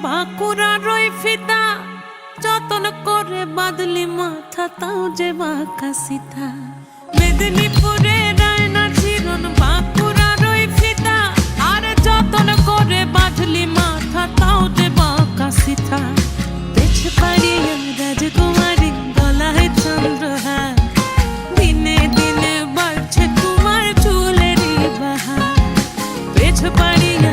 বাঁকুড়ার ওই ফিতা যতন করে বাঁধলি মাথা, তাও যে বাঁকা সিথা। মেদিনীপুরে রায়না চিরন বাঁকুড়ার ওই ফিতা, আর যতন করে বাঁধলি মাথা, তাও যে বাঁকা সিথা। পেছ পাড়িয়া রাজকুমারী গলায় চন্দ্রহার, দিনে দিনে বাড়ছে তোমার চুলেরই বাহার। পেছ পাড়িয়া